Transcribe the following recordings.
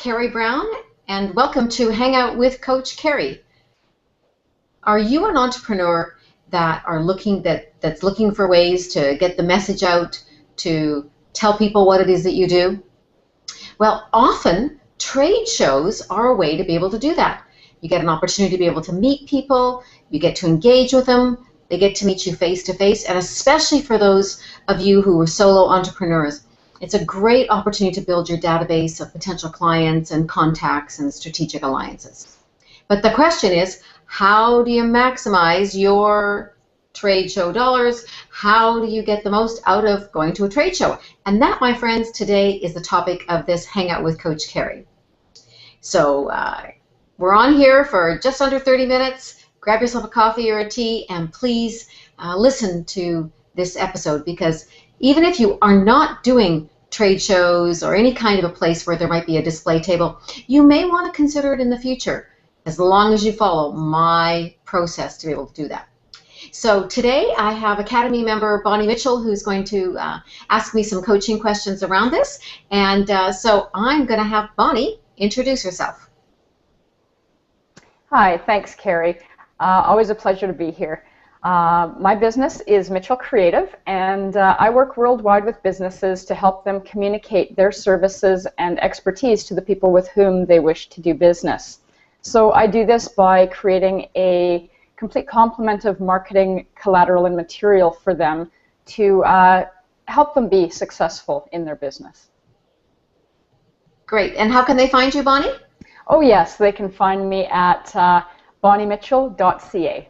Kerry Brown, and welcome to Hang Out with Coach Kerry. Are you an entrepreneur that's looking for ways to get the message out, to tell people what it is that you do? Well, often trade shows are a way to be able to do that. You get an opportunity to be able to meet people, you get to engage with them, they get to meet you face to face, and especially for those of you who are solo entrepreneurs, it's a great opportunity to build your database of potential clients and contacts and strategic alliances. But the question is, how do you maximize your trade show dollars? How do you get the most out of going to a trade show? And that, my friends, today is the topic of this Hangout with Coach Kerry. So we're on here for just under 30 minutes. Grab yourself a coffee or a tea, and please listen to this episode, because even if you are not doing trade shows or any kind of a place where there might be a display table, you may want to consider it in the future, as long as you follow my process to be able to do that. So today I have Academy member Bonnie Mitchell, who's going to ask me some coaching questions around this, and so I'm going to have Bonnie introduce herself. Hi, thanks, Kerry. Always a pleasure to be here. My business is Mitchell Creative, and I work worldwide with businesses to help them communicate their services and expertise to the people with whom they wish to do business. So I do this by creating a complete complement of marketing collateral and material for them to help them be successful in their business. Great. And how can they find you, Bonnie? Oh yes, they can find me at bonniemitchell.ca.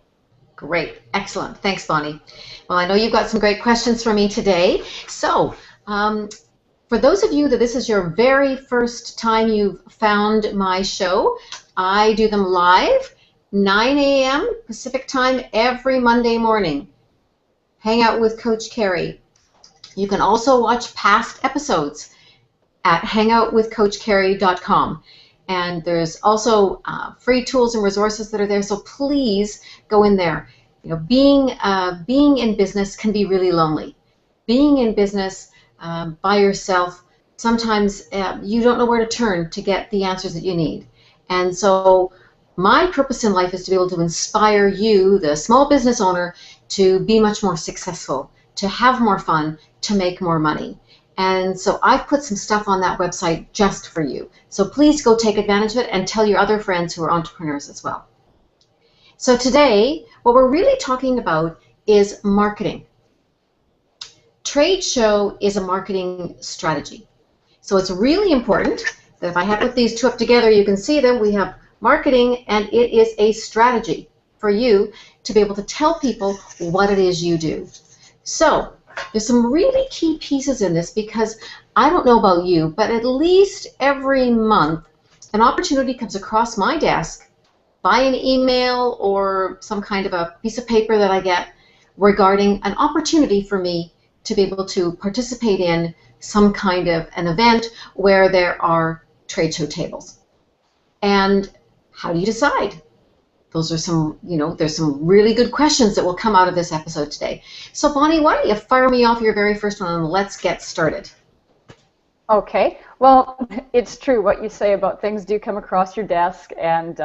Great. Excellent. Thanks, Bonnie. Well, I know you've got some great questions for me today. So, for those of you that this is your very first time you've found my show, I do them live, 9 a.m. Pacific time every Monday morning. Hang Out with Coach Kerry. You can also watch past episodes at hangoutwithcoachkerry.com. And there's also free tools and resources that are there, so please go in there. You know, being in business can be really lonely. Being in business by yourself, sometimes you don't know where to turn to get the answers that you need. And so my purpose in life is to be able to inspire you, the small business owner, to be much more successful, to have more fun, to make more money. And so I've put some stuff on that website just for you. So please go take advantage of it and tell your other friends who are entrepreneurs as well. So today, what we're really talking about is marketing. Trade show is a marketing strategy. So it's really important that if I put these two up together, you can see them. We have marketing, and it is a strategy for you to be able to tell people what it is you do. So there's some really key pieces in this, because I don't know about you, but at least every month an opportunity comes across my desk by an email or some kind of a piece of paper that I get regarding an opportunity for me to be able to participate in some kind of an event where there are trade show tables. And how do you decide? Those are some, there's some really good questions that will come out of this episode today. So Bonnie, why don't you fire me off your very first one and let's get started. Okay. Well, it's true what you say about things do come across your desk, and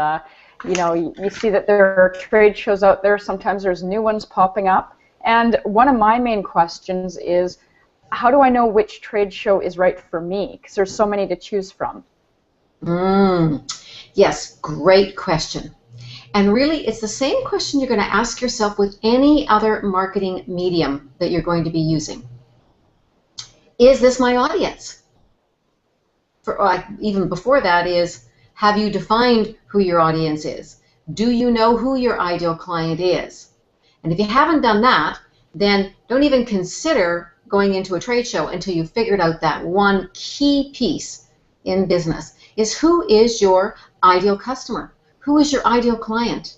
you see that there are trade shows out there. Sometimes there's new ones popping up. And one of my main questions is, how do I know which trade show is right for me? Because there's so many to choose from. Yes, great question. And really, it's the same question you're going to ask yourself with any other marketing medium that you're going to be using. Is this my audience? Even before that is, have you defined who your audience is? Do you know who your ideal client is? And if you haven't done that, then don't even consider going into a trade show until you've figured out that one key piece in business is, who is your ideal customer? Who is your ideal client?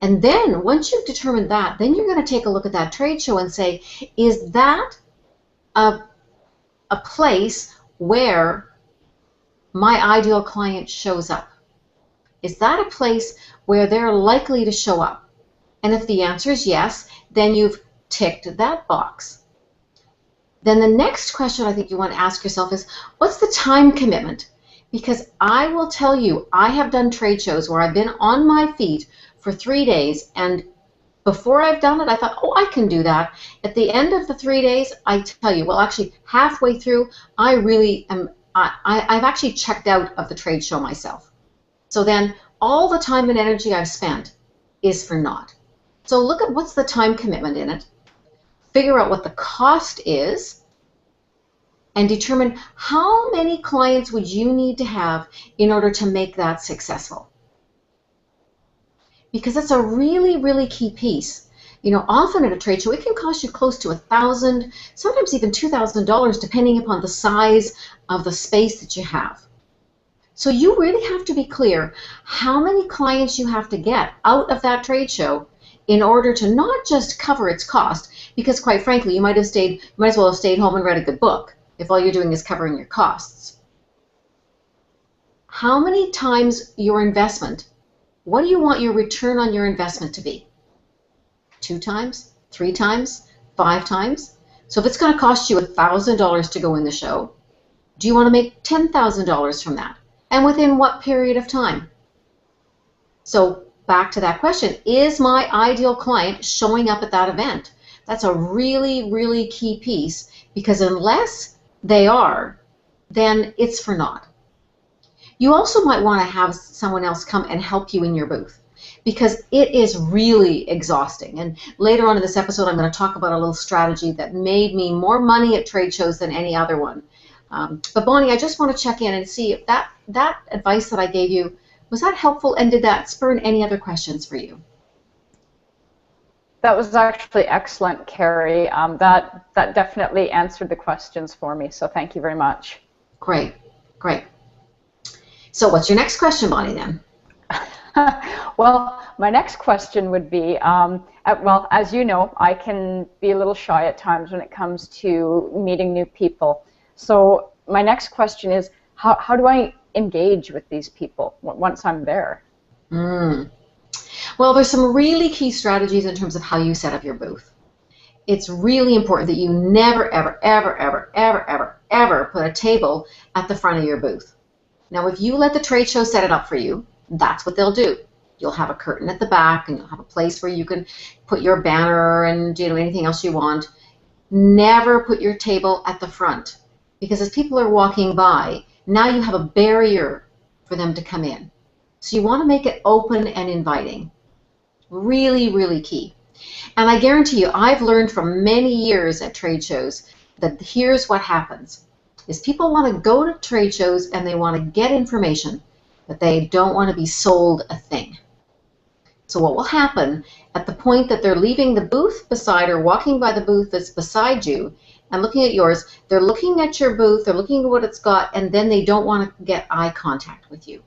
And then once you've determined that, then you're going to take a look at that trade show and say, is that a place where my ideal client shows up? Is that a place where they're likely to show up? And if the answer is yes, then you've ticked that box. Then the next question I think you want to ask yourself is, what's the time commitment Because I will tell you, I have done trade shows where I've been on my feet for 3 days, and before I've done it, I thought, oh, I can do that. At the end of the 3 days, I tell you, well, actually, halfway through, I really am, I've actually checked out of the trade show myself. So then all the time and energy I've spent is for naught. So look at what's the time commitment in it, figure out what the cost is, and determine how many clients would you need to have in order to make that successful. Because it's a really, really key piece. You know, often at a trade show, it can cost you close to $1,000, sometimes even $2,000, depending upon the size of the space that you have. So you really have to be clear how many clients you have to get out of that trade show in order to not just cover its cost, because quite frankly, you might as well have stayed home and read a good book if all you're doing is covering your costs. How many times your investment, what do you want your return on your investment to be? 2 times? 3 times? 5 times? So if it's going to cost you $1,000 to go in the show, do you want to make $10,000 from that? And within what period of time? So back to that question, is my ideal client showing up at that event? That's a really, really key piece, because unless they are, then it's for naught. You also might want to have someone else come and help you in your booth, because it is really exhausting. And later on in this episode, I'm going to talk about a little strategy that made me more money at trade shows than any other one. But Bonnie, I just want to check in and see if that advice that I gave you, was that helpful, and did that spur any other questions for you? That was actually excellent, Kerry. That definitely answered the questions for me, so thank you very much. Great, great. So what's your next question, Bonnie, then? Well, my next question would be, well, as you know, I can be a little shy at times when it comes to meeting new people. So my next question is, how do I engage with these people once I'm there? Well, there's some really key strategies in terms of how you set up your booth. It's really important that you never, ever, ever, ever, ever, ever, ever put a table at the front of your booth. Now, if you let the trade show set it up for you, that's what they'll do. You'll have a curtain at the back, and you'll have a place where you can put your banner and anything else you want. Never put your table at the front, because as people are walking by, now you have a barrier for them to come in. So you want to make it open and inviting. Really, really key. And I guarantee you, I've learned from many years at trade shows that here's what happens, is people want to go to trade shows and they want to get information, but they don't want to be sold a thing. So what will happen at the point that they're leaving the booth beside or walking by the booth that's beside you and looking at yours, they're looking at your booth, they're looking at what it's got, and then they don't want to get eye contact with you.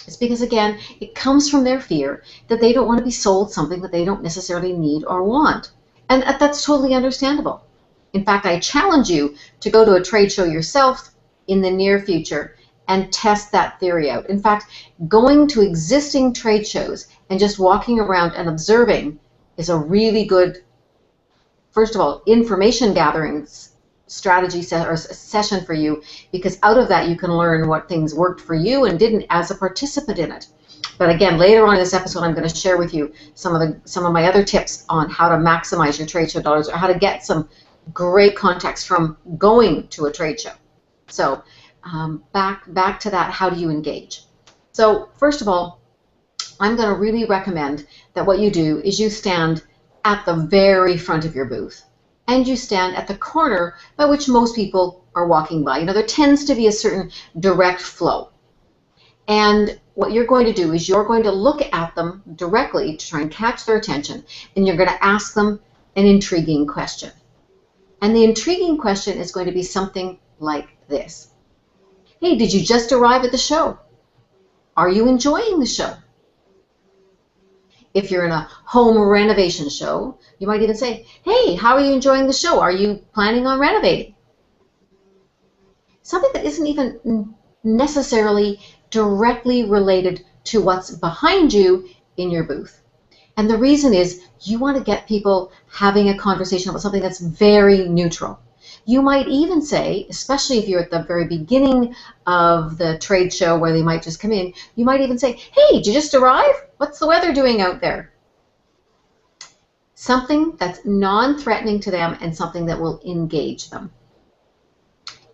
It's because, again, it comes from their fear that they don't want to be sold something that they don't necessarily need or want. And that's totally understandable. In fact, I challenge you to go to a trade show yourself in the near future and test that theory out. In fact, going to existing trade shows and just walking around and observing is a really good, first of all, information gathering strategy session for you, because out of that you can learn what things worked for you and didn't as a participant in it. But again, later on in this episode, I'm going to share with you some of my other tips on how to maximize your trade show dollars, or how to get some great contacts from going to a trade show. So back to that, how do you engage? So first of all, I'm going to really recommend that what you do is you stand at the very front of your booth, and you stand at the corner by which most people are walking by. You know, there tends to be a certain direct flow. And what you're going to do is you're going to look at them directly to try and catch their attention, and you're going to ask them an intriguing question. And the intriguing question is going to be something like this. Hey, did you just arrive at the show? Are you enjoying the show? If you're in a home renovation show, you might even say, hey, how are you enjoying the show? Are you planning on renovating? Something that isn't even necessarily directly related to what's behind you in your booth. And the reason is you want to get people having a conversation about something that's very neutral. You might even say, especially if you're at the very beginning of the trade show where they might just come in, you might even say, hey, did you just arrive? What's the weather doing out there? Something that's non-threatening to them and something that will engage them.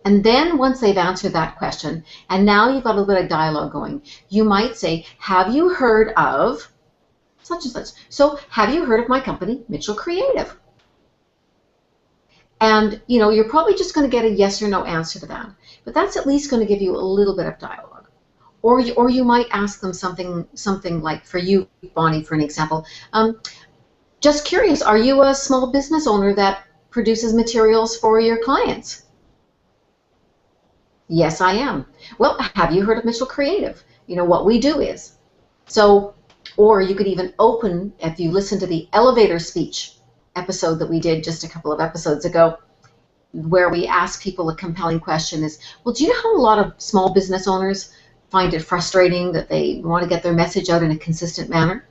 And then once they've answered that question, and now you've got a little bit of dialogue going, you might say, have you heard of such and such? So have you heard of my company, Mitchell Creative? And you're probably just going to get a yes or no answer to that, but that's at least going to give you a little bit of dialogue. Or you might ask them something like, for you, Bonnie, for an example, just curious, are you a small business owner that produces materials for your clients? Yes, I am. Well, have you heard of Mitchell Creative? What we do is. So, or you could even open, if you listen to the elevator speech episode that we did just a couple of episodes ago, where we ask people a compelling question is, well, do you know how a lot of small business owners find it frustrating that they want to get their message out in a consistent manner?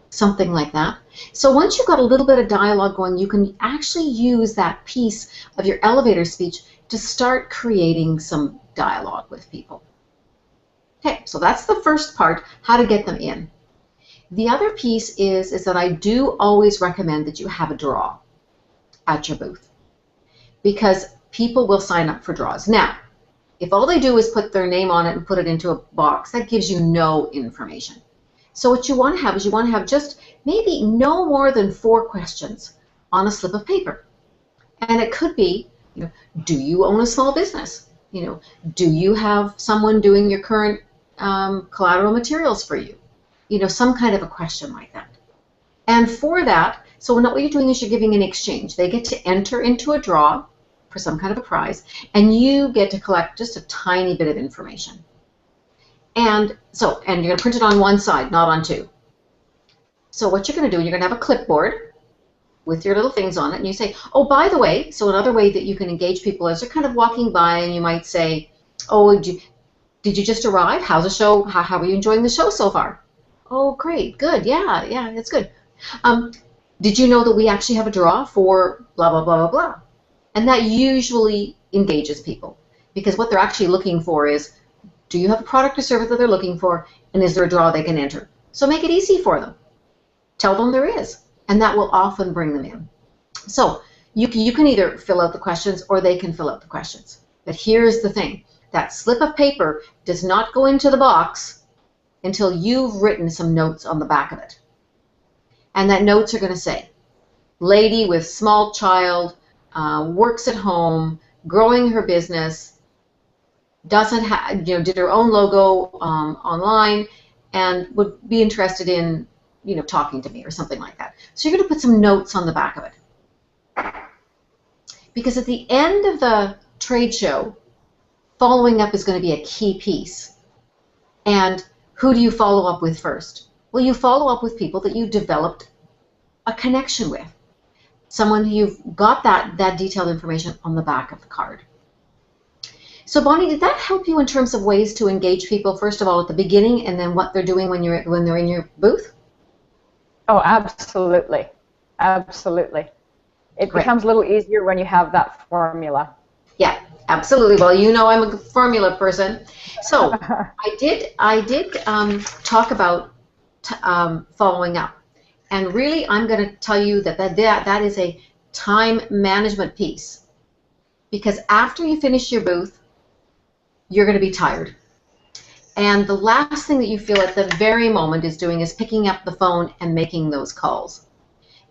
Something like that. So once you've got a little bit of dialogue going, you can actually use that piece of your elevator speech to start creating some dialogue with people. Okay, so that's the first part, how to get them in. The other piece is that I do always recommend that you have a draw at your booth, because people will sign up for draws. Now, if all they do is put their name on it and put it into a box, that gives you no information. So what you want to have is you want to have just maybe no more than 4 questions on a slip of paper. And it could be, do you own a small business? Do you have someone doing your current collateral materials for you? Some kind of a question like that. And for that, so what you're doing is you're giving an exchange. They get to enter into a draw for some kind of a prize, and you get to collect just a tiny bit of information. And you're going to print it on one side, not on 2. So what you're going to do, you're going to have a clipboard with your little things on it, and you say, oh, by the way, so another way that you can engage people is they're kind of walking by, and you might say, oh, did you just arrive? How's the show? How are you enjoying the show so far? Oh, great, good, yeah, that's good. Did you know that we actually have a draw for blah, blah, blah, blah, blah? And that usually engages people, because what they're actually looking for is, do you have a product or service that they're looking for, and is there a draw they can enter? So make it easy for them. Tell them there is, and that will often bring them in. So you can either fill out the questions or they can fill out the questions. But here's the thing. That slip of paper does not go into the box until you've written some notes on the back of it. And that notes are going to say, lady with small child, works at home, growing her business, doesn't have, did her own logo online, and would be interested in, talking to me or something like that. So you're going to put some notes on the back of it. Because at the end of the trade show, following up is going to be a key piece. And who do you follow up with first? Well, you follow up with people that you developed a connection with. Someone who you've got that detailed information on the back of the card. So Bonnie, did that help you in terms of ways to engage people, first of all, at the beginning, and then what they're doing when they're in your booth? Oh, absolutely. Absolutely. It Great. becomes a little easier when you have that formula. Yeah, absolutely. Well, I'm a formula person. So I did talk about following up. And really, I'm going to tell you that is a time management piece. Because after you finish your booth, you're going to be tired. And the last thing that you feel at the very moment is picking up the phone and making those calls.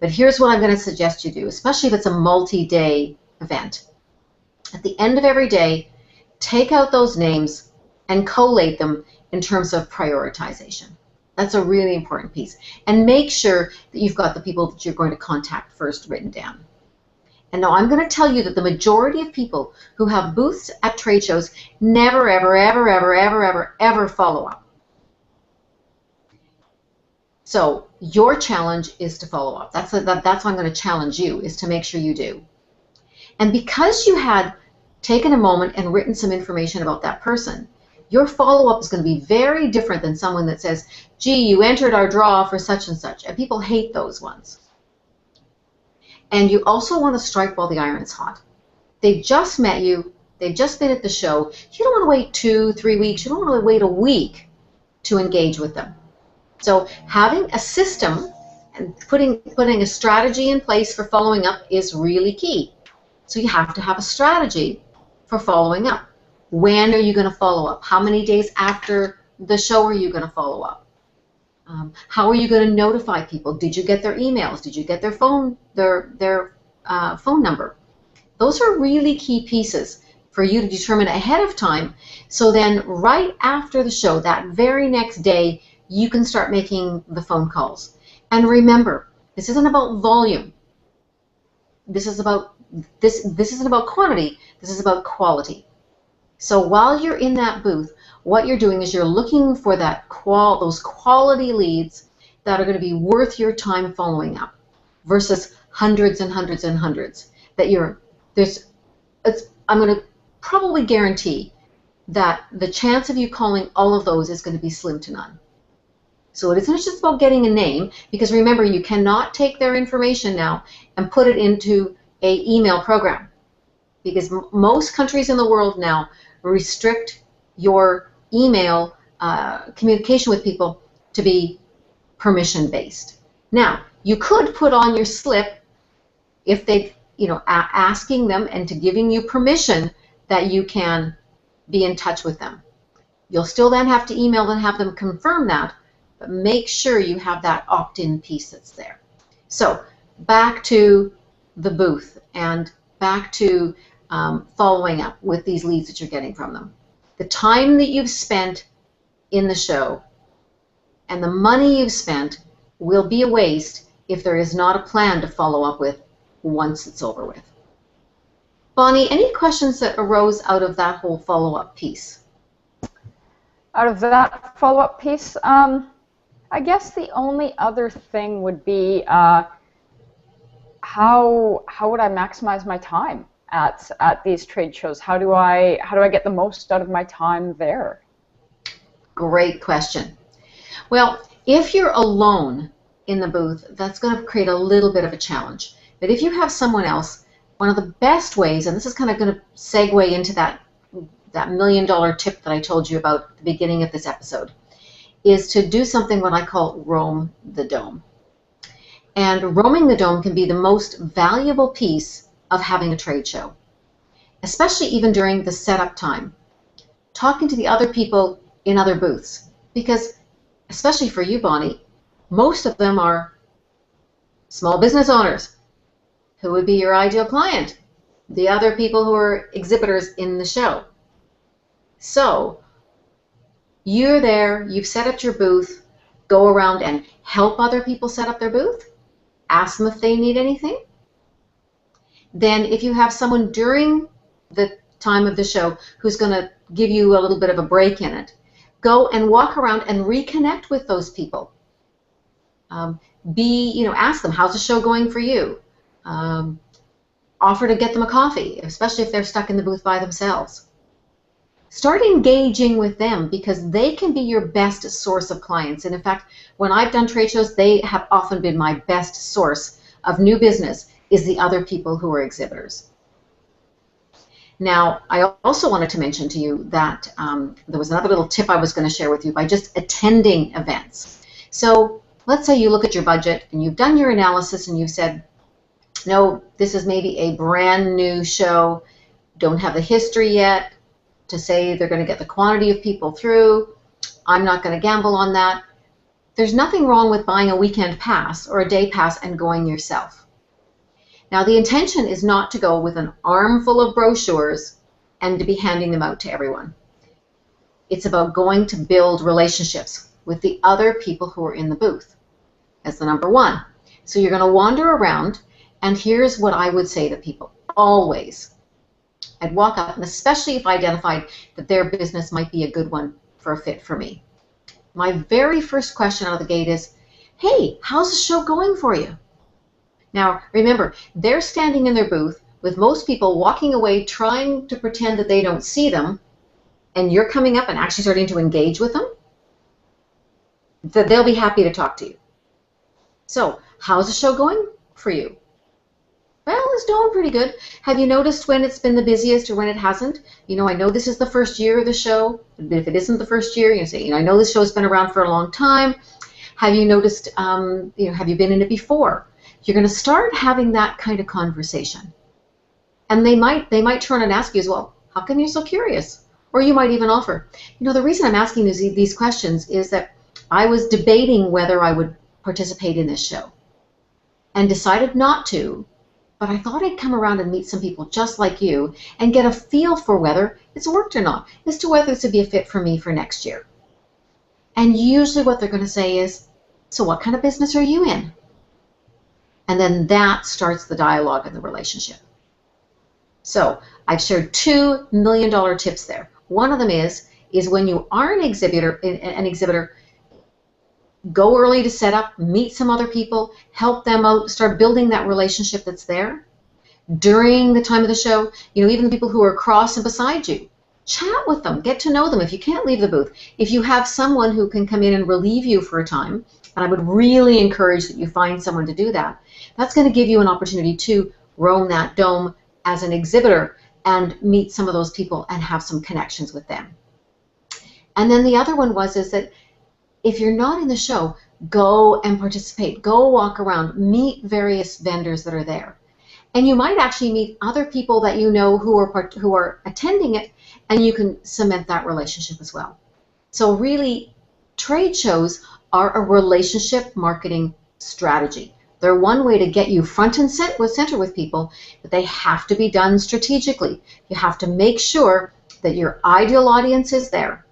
But here's what I'm going to suggest you do, especially if it's a multi-day event. At the end of every day, take out those names and collate them in terms of prioritization. That's a really important piece. And make sure that you've got the people that you're going to contact first written down. And now I'm going to tell you that the majority of people who have booths at trade shows never, ever, ever, ever, ever, ever, ever follow up. So your challenge is to follow up. That's what I'm going to challenge you, is to make sure you do. And because you had taken a moment and written some information about that person, your follow-up is going to be very different than someone that says, gee, you entered our draw for such and such. And people hate those ones. And you also want to strike while the iron's hot. They've just met you. They've just been at the show. You don't want to wait 2, 3 weeks. You don't want to wait a week to engage with them. So having a system and putting a strategy in place for following up is really key. So you have to have a strategy for following up. When are you going to follow up? How many days after the show are you going to follow up? How are you going to notify people? Did you get their emails? Did you get their phone phone number? Those are really key pieces for you to determine ahead of time. So then right after the show, that very next day, you can start making the phone calls. And remember, this isn't about volume. This isn't about quantity. This is about quality. So while you're in that booth, what you're doing is you're looking for those quality leads that are going to be worth your time following up, versus hundreds and hundreds and hundreds that I'm going to probably guarantee that the chance of you calling all of those is going to be slim to none. So it isn't just about getting a name, because remember, you cannot take their information now and put it into an email program, because most countries in the world now restrict your email communication with people to be permission-based. Now, you could put on your slip, if they, asking them and to giving you permission that you can be in touch with them. You'll still then have to email and have them confirm that, but make sure you have that opt-in piece that's there. So back to the booth and back to following up with these leads that you're getting from them. The time that you've spent in the show and the money you've spent will be a waste if there is not a plan to follow up with once it's over with. Bonnie, any questions that arose out of that whole follow-up piece? Out of that follow-up piece, I guess the only other thing would be how would I maximize my time at these trade shows? How do I get the most out of my time there? Great question. Well, if you're alone in the booth, that's going to create a little bit of a challenge. But if you have someone else, one of the best ways, and this is kind of going to segue into that $1 million tip that I told you about at the beginning of this episode, is to do something what I call roam the dome. And roaming the dome can be the most valuable piece of having a trade show, especially even during the setup time. Talking to the other people in other booths, because especially for you, Bonnie, most of them are small business owners. Who would be your ideal client? The other people who are exhibitors in the show. So you're there, you've set up your booth, go around and help other people set up their booth, ask them if they need anything. Then if you have someone during the time of the show who's going to give you a little bit of a break in it, go and walk around and reconnect with those people. Ask them, how's the show going for you? Offer to get them a coffee, especially if they're stuck in the booth by themselves. Start engaging with them, because they can be your best source of clients. And in fact, when I've done trade shows, they have often been my best source of new business, is the other people who are exhibitors. Now, I also wanted to mention to you that there was another little tip I was going to share with you by just attending events. So let's say you look at your budget and you've done your analysis and you've said, no, this is maybe a brand new show, don't have the history yet to say they're going to get the quantity of people through. I'm not going to gamble on that. There's nothing wrong with buying a weekend pass or a day pass and going yourself. Now, the intention is not to go with an armful of brochures and to be handing them out to everyone. It's about going to build relationships with the other people who are in the booth. That's the number one. So you're going to wander around, and here's what I would say to people. Always, I'd walk up, and especially if I identified that their business might be a good one for a fit for me. My very first question out of the gate is, hey, how's the show going for you? Now, remember, they're standing in their booth with most people walking away trying to pretend that they don't see them, and you're coming up and actually starting to engage with them, that they'll be happy to talk to you. So, how's the show going for you? Well, it's doing pretty good. Have you noticed when it's been the busiest or when it hasn't? You know, I know this is the first year of the show, but if it isn't the first year, you say, you know, I know this show's been around for a long time. Have you noticed, you know, have you been in it before? You're going to start having that kind of conversation. And they might turn and ask you as well, how come you're so curious? Or you might even offer, you know, the reason I'm asking these questions is that I was debating whether I would participate in this show and decided not to, but I thought I'd come around and meet some people just like you and get a feel for whether it's worked or not, as to whether this would be a fit for me for next year. And usually what they're going to say is, so what kind of business are you in? And then that starts the dialogue and the relationship. So I've shared $2 million tips there. One of them is when you are an exhibitor, go early to set up, meet some other people, help them out, start building that relationship that's there. During the time of the show, you know, even the people who are across and beside you, chat with them, get to know them if you can't leave the booth. If you have someone who can come in and relieve you for a time, and I would really encourage that you find someone to do that, that's going to give you an opportunity to roam that dome as an exhibitor and meet some of those people and have some connections with them. And then the other one is that if you're not in the show, go and participate. Go walk around, meet various vendors that are there. And you might actually meet other people that you know who are attending it, and you can cement that relationship as well. So really, trade shows are a relationship marketing strategy. They're one way to get you front and center with people, but they have to be done strategically. You have to make sure that your ideal audience is there.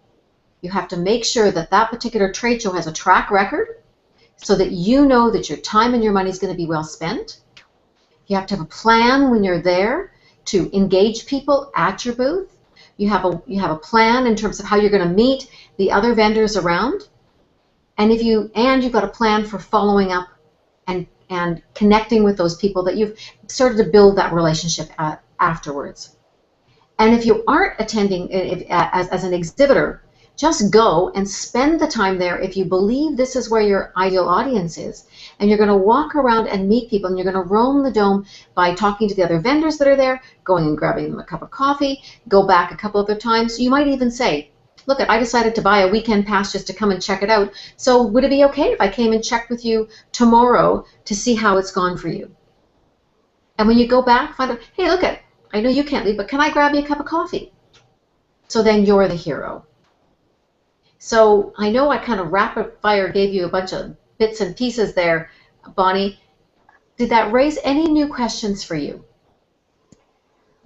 You have to make sure that that particular trade show has a track record so that you know that your time and your money is going to be well spent. You have to have a plan when you're there to engage people at your booth. You have a plan in terms of how you're going to meet the other vendors around. And you've got a plan for following up and connecting with those people that you've started to build that relationship afterwards. And if you aren't attending as an exhibitor, just go and spend the time there if you believe this is where your ideal audience is. And you're going to walk around and meet people, and you're going to roam the dome by talking to the other vendors that are there, going and grabbing them a cup of coffee, go back a couple other times. You might even say, look, I decided to buy a weekend pass just to come and check it out. So would it be okay if I came and checked with you tomorrow to see how it's gone for you? And when you go back, find out, hey, look, I know you can't leave, but can I grab you a cup of coffee? So then you're the hero. So I know I kind of rapid fire gave you a bunch of bits and pieces there, Bonnie. Did that raise any new questions for you?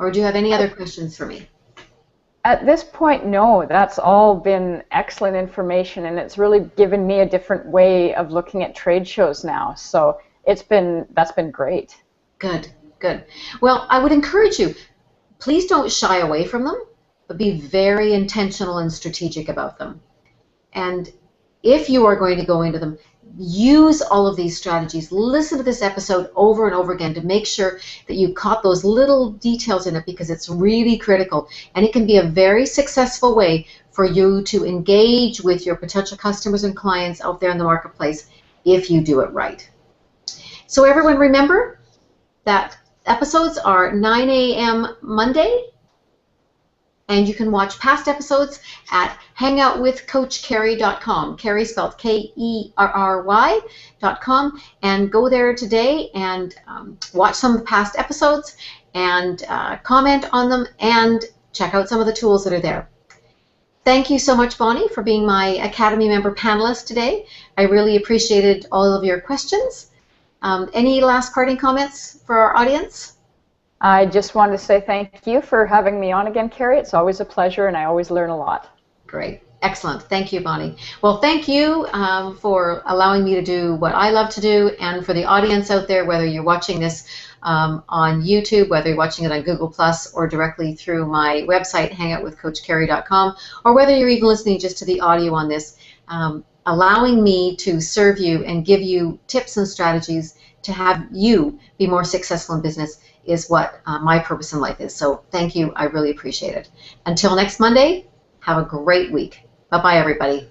Or do you have any other questions for me? At this point, no. That's all been excellent information, and it's really given me a different way of looking at trade shows now. So that's been great. Good, good. Well, I would encourage you, please don't shy away from them, but be very intentional and strategic about them. And if you are going to go into them, use all of these strategies. Listen to this episode over and over again to make sure that you caught those little details in it, because it's really critical. And it can be a very successful way for you to engage with your potential customers and clients out there in the marketplace if you do it right. So everyone, remember that episodes are 9 a.m. Monday, and you can watch past episodes at hangoutwithcoachkerry.com. Kerry spelled Kerry.com, and go there today and watch some of the past episodes and comment on them and check out some of the tools that are there. Thank you so much, Bonnie, for being my Academy member panelist today. I really appreciated all of your questions. Any last parting comments for our audience? I just wanted to say thank you for having me on again, Kerry. It's always a pleasure, and I always learn a lot. Great. Excellent. Thank you, Bonnie. Well, thank you for allowing me to do what I love to do, and for the audience out there, whether you're watching this on YouTube, whether you're watching it on Google+, or directly through my website, hangoutwithcoachkerry.com, or whether you're even listening just to the audio on this, allowing me to serve you and give you tips and strategies to have you be more successful in business is what my purpose in life is. So thank you. I really appreciate it. Until next Monday, have a great week. Bye-bye, everybody.